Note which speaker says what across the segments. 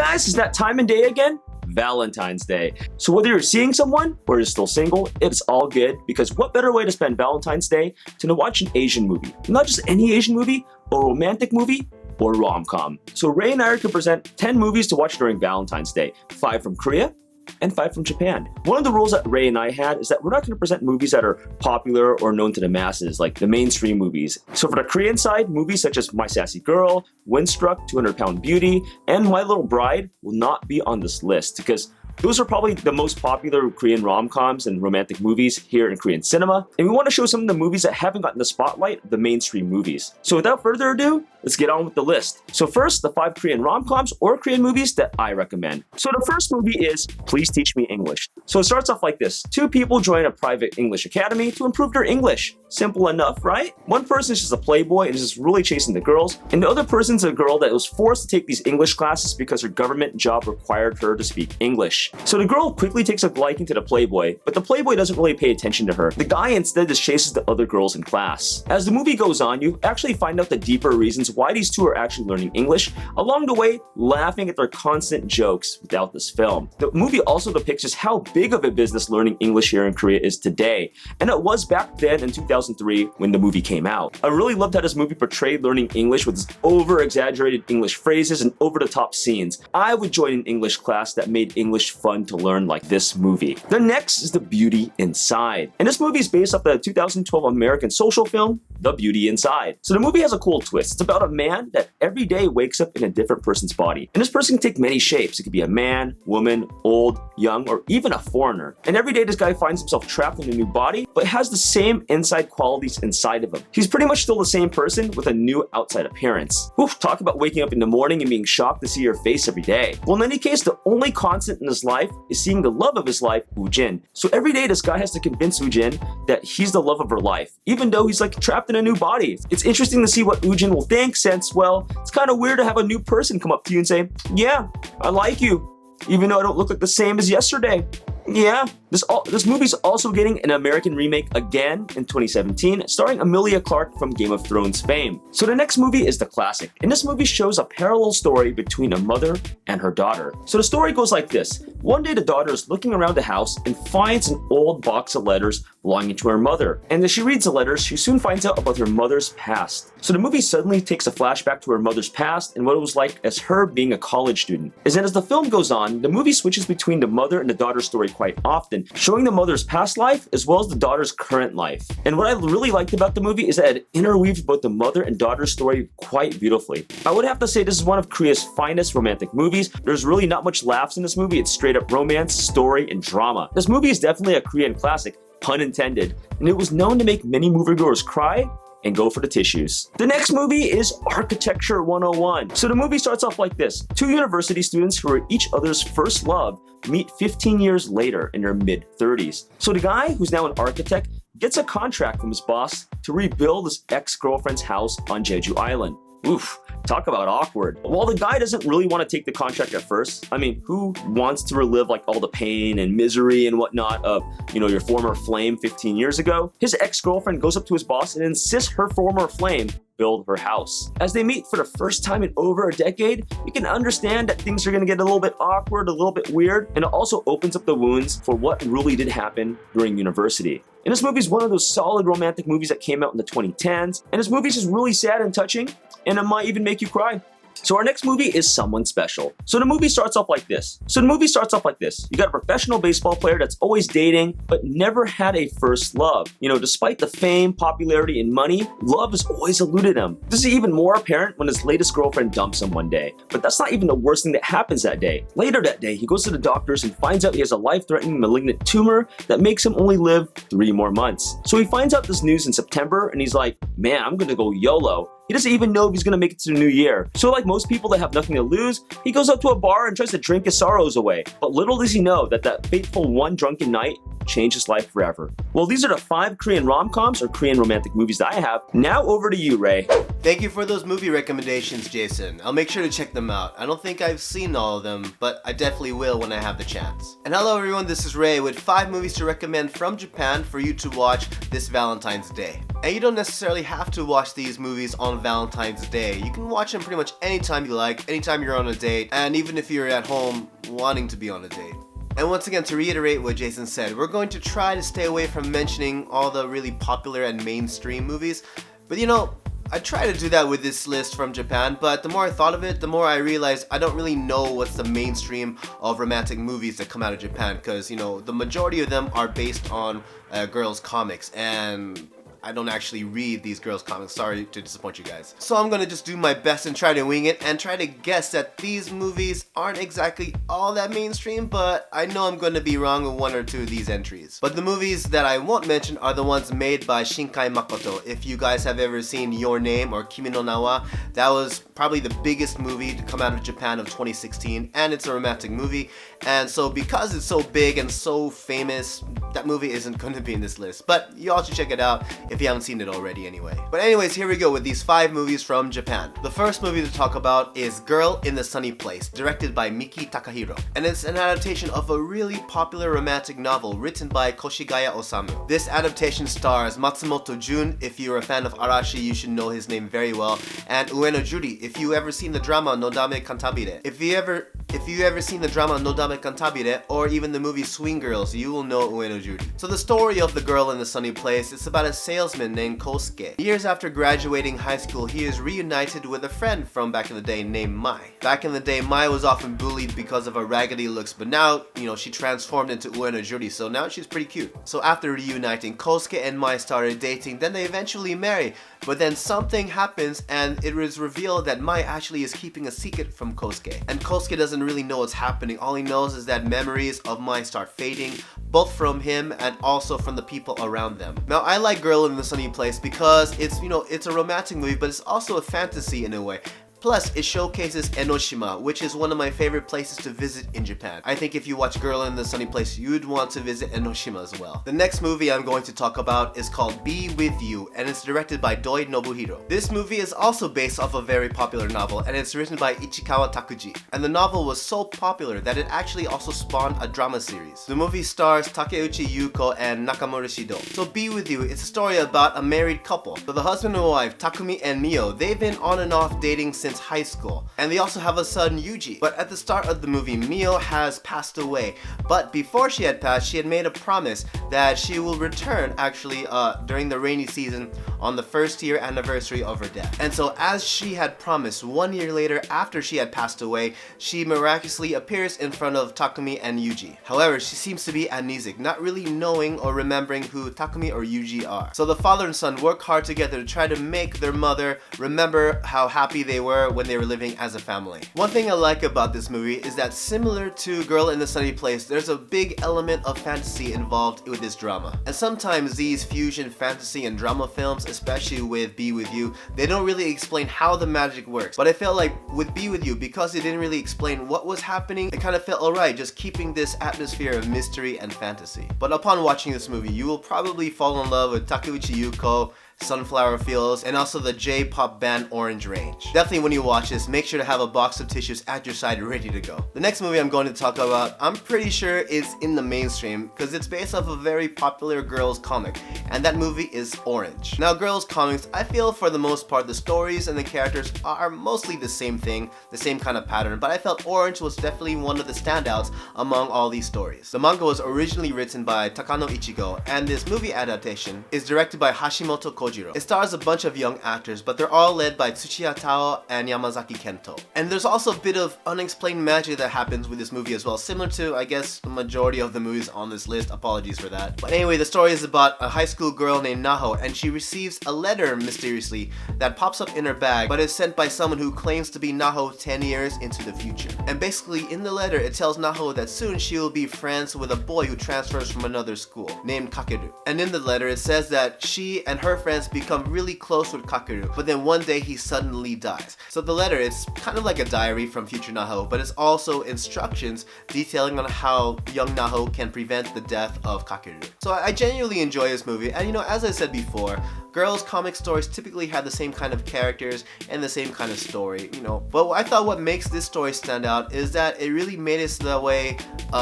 Speaker 1: guys, it's that time and day again. Valentine's Day. So whether you're seeing someone or you're still single, it's all good, because what better way to spend Valentine's Day than to watch an Asian movie? Not just any Asian movie, a romantic movie, or rom-com. So Ray and I are going to present 10 movies to watch during Valentine's Day. 5 from Korea and 5 from Japan. One of the rules that Ray and I had is that we're not going to present movies that are popular or known to the masses, like the mainstream movies. So for the Korean side, movies such as My Sassy Girl, Windstruck, 200-Pound Beauty, and My Little Bride will not be on this list, because those are probably the most popular Korean rom-coms and romantic movies here in Korean cinema, and we want to show some of the movies that haven't gotten the spotlight of the mainstream movies. So without further ado, let's get on with the list. So first, the 5 Korean rom-coms or Korean movies that I recommend. So the first movie is Please Teach Me English. So it starts off like this. 2 people join a private English academy to improve their English. Simple enough, right? One person is just a playboy and is just really chasing the girls, and the other person's a girl that was forced to take these English classes because her government job required her to speak English. So the girl quickly takes a liking to the playboy, but the playboy doesn't really pay attention to her. The guy instead just chases the other girls in class. As the movie goes on, you actually find out the deeper reasons why these two are actually learning English, along the way laughing at their constant jokes without this film. The movie also depicts just how big of a business learning English here in Korea is today, and it was back then in 2003 when the movie came out. I really loved how this movie portrayed learning English with over-exaggerated English phrases and over-the-top scenes. I would join an English class that made English fun to learn like this movie. The next is The Beauty Inside. And this movie is based off the 2012 American social film, The Beauty Inside. So the movie has a cool twist. It's about a man that every day wakes up in a different person's body. And this person can take many shapes. It could be a man, woman, old, young, or even a foreigner. And every day this guy finds himself trapped in a new body, but has the same inside qualities inside of him. He's pretty much still the same person with a new outside appearance. Oof, talk about waking up in the morning and being shocked to see your face every day. Well, in any case, the only constant in his life is seeing the love of his life, Woo-jin. So every day this guy has to convince Woo-jin that he's the love of her life, even though he's like trapped in a new body. It's interesting to see what Woo-jin will think, since, well, it's kind of weird to have a new person come up to you and say, yeah, I like you, even though I don't look like the same as yesterday. Yeah, this movie's also getting an American remake again in 2017, starring Emilia Clarke from Game of Thrones fame. So the next movie is The Classic, and this movie shows a parallel story between a mother and her daughter. So the story goes like this. One day the daughter is looking around the house and finds an old box of letters belonging to her mother. And as she reads the letters, she soon finds out about her mother's past. So the movie suddenly takes a flashback to her mother's past and what it was like as her being a college student. And then as the film goes on, the movie switches between the mother and the daughter story quite often, showing the mother's past life as well as the daughter's current life. And what I really liked about the movie is that it interweaves both the mother and daughter story quite beautifully. I would have to say this is one of Korea's finest romantic movies. There's really not much laughs in this movie. It's straight up romance, story, and drama. This movie is definitely a Korean classic, pun intended, and it was known to make many moviegoers cry and go for the tissues. The next movie is Architecture 101. So the movie starts off like this. 2 university students who are each other's first love meet 15 years later in their mid-30s. So the guy, who's now an architect, gets a contract from his boss to rebuild his ex-girlfriend's house on Jeju Island. Oof, talk about awkward. While the guy doesn't really want to take the contract at first, I mean, who wants to relive like all the pain and misery and whatnot of, your former flame 15 years ago? His ex-girlfriend goes up to his boss and insists her former flame build her house. As they meet for the first time in over a decade, you can understand that things are going to get a little bit awkward, a little bit weird, and it also opens up the wounds for what really did happen during university. And this movie is one of those solid romantic movies that came out in the 2010s, and this movie is just really sad and touching, and it might even make you cry. So our next movie is Someone Special. So the movie starts off like this. You got a professional baseball player that's always dating, but never had a first love. Despite the fame, popularity, and money, love has always eluded him. This is even more apparent when his latest girlfriend dumps him one day. But that's not even the worst thing that happens that day. Later that day, he goes to the doctors and finds out he has a life-threatening malignant tumor that makes him only live 3 more months. So he finds out this news in September, and he's like, man, I'm gonna go YOLO. He doesn't even know if he's gonna make it to the new year. So like most people that have nothing to lose, he goes out to a bar and tries to drink his sorrows away. But little does he know that fateful one drunken night changed his life forever. Well, these are the 5 Korean rom-coms or Korean romantic movies that I have. Now over to you, Ray.
Speaker 2: Thank you for those movie recommendations, Jason. I'll make sure to check them out. I don't think I've seen all of them, but I definitely will when I have the chance. And hello everyone, this is Ray with 5 movies to recommend from Japan for you to watch this Valentine's Day. And you don't necessarily have to watch these movies on Valentine's Day. You can watch them pretty much anytime you like, anytime you're on a date, and even if you're at home wanting to be on a date. And once again, to reiterate what Jason said, we're going to try to stay away from mentioning all the really popular and mainstream movies. But you know, I try to do that with this list from Japan, but the more I thought of it, the more I realized I don't really know what's the mainstream of romantic movies that come out of Japan, because, you know, the majority of them are based on girls' comics, and I don't actually read these girls' comics. Sorry to disappoint you guys. So I'm gonna just do my best and try to wing it and try to guess that these movies aren't exactly all that mainstream, but I know I'm gonna be wrong with 1 or 2 of these entries. But the movies that I won't mention are the ones made by Shinkai Makoto. If you guys have ever seen Your Name or Kimi no Na wa, that was probably the biggest movie to come out of Japan of 2016, and it's a romantic movie. And so because it's so big and so famous, that movie isn't gonna be in this list. But you all should check it out if you haven't seen it already anyway. But anyways, here we go with these 5 movies from Japan. The first movie to talk about is Girl in the Sunny Place, directed by Miki Takahiro. And it's an adaptation of a really popular romantic novel written by Koshigaya Osamu. This adaptation stars Matsumoto Jun. If you're a fan of Arashi, you should know his name very well. And Ueno Juri, if you ever seen the drama Nodame Kantabire. If you ever seen the drama Nodame Kantabire, or even the movie Swing Girls, you will know Ueno Juri. So the story of the Girl in the Sunny Place is about a salesman named Kosuke. Years after graduating high school, he is reunited with a friend from back in the day named Mai. Back in the day, Mai was often bullied because of her raggedy looks, but now, you know, she transformed into Ueno Juri, so now she's pretty cute. So after reuniting, Kosuke and Mai started dating, then they eventually marry. But then something happens and it is revealed that Mai actually is keeping a secret from Kosuke. And Kosuke doesn't really know what's happening. All he knows is that memories of Mai start fading, both from him and also from the people around them. Now, I like Girl in the Sunny Place because it's, you know, it's a romantic movie, but it's also a fantasy in a way. Plus, it showcases Enoshima, which is one of my favorite places to visit in Japan. I think if you watch Girl in the Sunny Place, you'd want to visit Enoshima as well. The next movie I'm going to talk about is called Be With You, and it's directed by Doi Nobuhiro. This movie is also based off a very popular novel, and it's written by Ichikawa Takuji. And the novel was so popular that it actually also spawned a drama series. The movie stars Takeuchi Yuko and Nakamura Shido. So Be With You, it's a story about a married couple. So the husband and wife, Takumi and Mio, they've been on and off dating since high school, and they also have a son, Yuji. But at the start of the movie, Mio has passed away, but before she had passed, she had made a promise that she will return actually during the rainy season on the 1st year anniversary of her death. And so as she had promised, 1 year later after she had passed away, she miraculously appears in front of Takumi and Yuji. However, she seems to be amnesic, not really knowing or remembering who Takumi or Yuji are. So the father and son work hard together to try to make their mother remember how happy they were when they were living as a family. One thing I like about this movie is that similar to Girl in the Sunny Place, there's a big element of fantasy involved with this drama. And sometimes these fusion fantasy and drama films, especially with Be With You, they don't really explain how the magic works. But I felt like with Be With You, because it didn't really explain what was happening, it kind of felt alright, just keeping this atmosphere of mystery and fantasy. But upon watching this movie, you will probably fall in love with Takeuchi Yuko, Sunflower Fields, and also the J-pop band Orange Range. Definitely when you watch this, make sure to have a box of tissues at your side ready to go. The next movie I'm going to talk about, I'm pretty sure is in the mainstream because it's based off a very popular girls comic, and that movie is Orange. Now, girls comics, I feel for the most part the stories and the characters are mostly the same thing, the same kind of pattern, but I felt Orange was definitely one of the standouts among all these stories. The manga was originally written by Takano Ichigo, and this movie adaptation is directed by Hashimoto Kojiro. It stars a bunch of young actors, but they're all led by Tsuchiya Tao and Yamazaki Kento. And there's also a bit of unexplained magic that happens with this movie as well, similar to, I guess, the majority of the movies on this list. Apologies for that. But anyway, the story is about a high school girl named Naho, and she receives a letter mysteriously that pops up in her bag, but is sent by someone who claims to be Naho 10 years into the future. And basically, in the letter, it tells Naho that soon she will be friends with a boy who transfers from another school, named Kakeru. And in the letter, it says that she and her friend friends become really close with Kakeru, but then one day he suddenly dies. So the letter is kind of like a diary from future Naho, but it's also instructions detailing on how young Naho can prevent the death of Kakeru. So I genuinely enjoy this movie, and you know, as I said before, girls' comic stories typically have the same kind of characters and the same kind of story, you know. But I thought what makes this story stand out is that it really made it the way,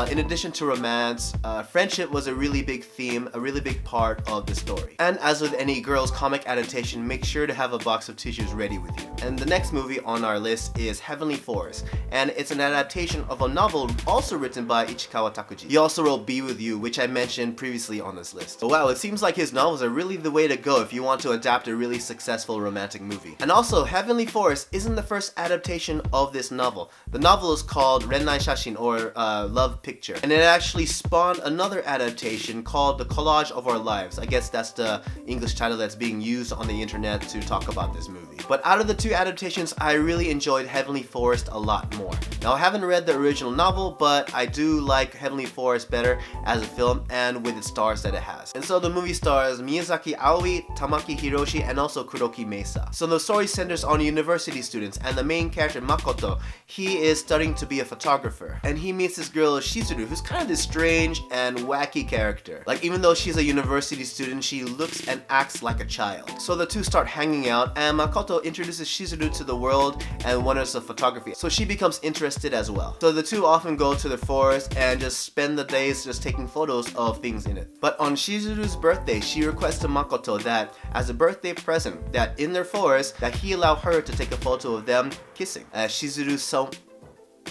Speaker 2: in addition to romance, friendship was a really big theme, a really big part of the story. And as with any girls' comic adaptation, make sure to have a box of tissues ready with you. And the next movie on our list is Heavenly Forest, and it's an adaptation of a novel also written by Ichikawa Takuji. He also wrote Be With You, which I mentioned previously on this list. But wow, it seems like his novels are really the way to go if you want to adapt a really successful romantic movie. And also, Heavenly Forest isn't the first adaptation of this novel. The novel is called Rennai Shashin, or Love Picture, and it actually spawned another adaptation called The Collage of Our Lives. I guess that's the English title that's being used on the internet to talk about this movie. But out of the two adaptations, I really enjoyed Heavenly Forest a lot more. Now, I haven't read the original novel, but I do like Heavenly Forest better as a film and with its stars that it has. And so the movie stars Miyazaki Aoi, Tamaki Hiroshi, and also Kuroki Mesa. So the story centers on university students, and the main character Makoto, he is studying to be a photographer, and he meets this girl Shizuru, who's kind of this strange and wacky character. Like, even though she's a university student, she looks and acts like a child. So the two start hanging out, and Makoto introduces Shizuru to the world and wonders of photography, so she becomes interested as well. So the two often go to the forest and just spend the days just taking photos of things in it. But on Shizuru's birthday, she requests to Makoto that as a birthday present, that in their forest, that he allow her to take a photo of them kissing. Shizuru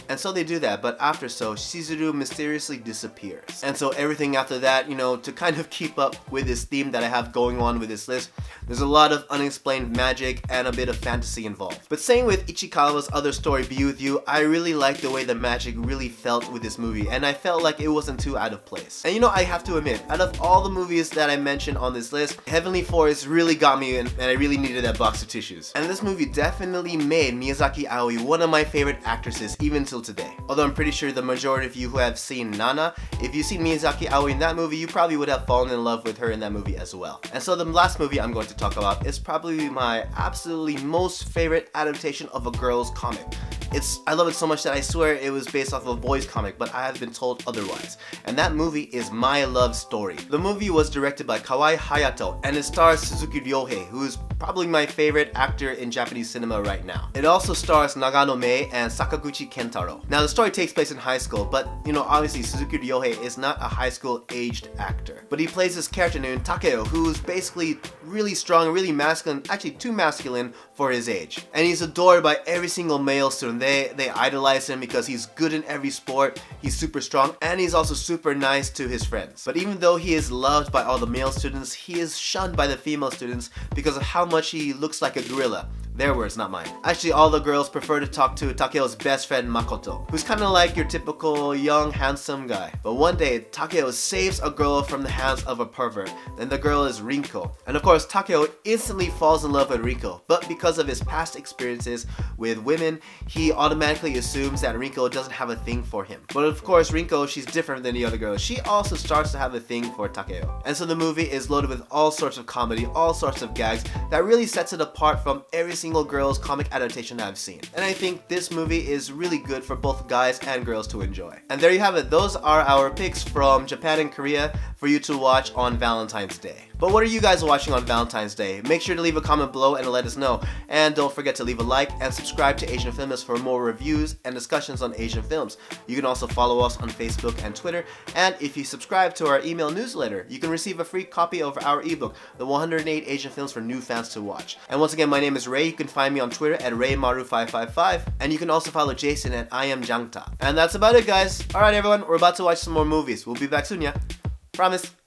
Speaker 2: and so they do that, but after so, Shizuru mysteriously disappears. And so everything after that, you know, to kind of keep up with this theme that I have going on with this list, there's a lot of unexplained magic and a bit of fantasy involved. But same with Ichikawa's other story, Be With You, I really liked the way the magic really felt with this movie, and I felt like it wasn't too out of place. And you know, I have to admit, out of all the movies that I mentioned on this list, Heavenly Forest really got me, and I really needed that box of tissues. And this movie definitely made Miyazaki Aoi one of my favorite actresses, even till today. Although I'm pretty sure the majority of you who have seen Nana, if you've seen Miyazaki Aoi in that movie, you probably would have fallen in love with her in that movie as well. And so the last movie I'm going to talk about is probably my absolutely most favorite adaptation of a girl's comic. I love it so much that I swear it was based off of a boys comic, but I have been told otherwise. And that movie is My Love Story. The movie was directed by Kawai Hayato, and it stars Suzuki Ryohei, who is probably my favorite actor in Japanese cinema right now. It also stars Nagano Mei and Sakaguchi Kentaro. Now the story takes place in high school, but you know, obviously Suzuki Ryohei is not a high school aged actor. But he plays this character named Takeo, who's basically really strong, really masculine, actually too masculine for his age. And he's adored by every single male student. They idolize him because he's good in every sport, he's super strong, and he's also super nice to his friends. But even though he is loved by all the male students, he is shunned by the female students because of how much he looks like a gorilla. Their words, not mine. Actually, all the girls prefer to talk to Takeo's best friend Makoto, who's kind of like your typical young, handsome guy. But one day, Takeo saves a girl from the hands of a pervert, and the girl is Rinko. And of course, Takeo instantly falls in love with Rinko, but because of his past experiences with women, he automatically assumes that Rinko doesn't have a thing for him. But of course, Rinko, she's different than the other girls. She also starts to have a thing for Takeo. And so the movie is loaded with all sorts of comedy, all sorts of gags that really sets it apart from every single girls comic adaptation I've seen. And I think this movie is really good for both guys and girls to enjoy. And there you have it. Those are our picks from Japan and Korea for you to watch on Valentine's Day. But what are you guys watching on Valentine's Day? Make sure to leave a comment below and let us know. And don't forget to leave a like and subscribe to Asian Filmist for more reviews and discussions on Asian films. You can also follow us on Facebook and Twitter. And if you subscribe to our email newsletter, you can receive a free copy of our ebook, The 108 Asian Films for New Fans to Watch. And once again, my name is Ray. You can find me on Twitter at RayMaru555. And you can also follow Jason at IamJangta. And that's about it, guys. Alright everyone, we're about to watch some more movies. We'll be back soon, yeah? Promise.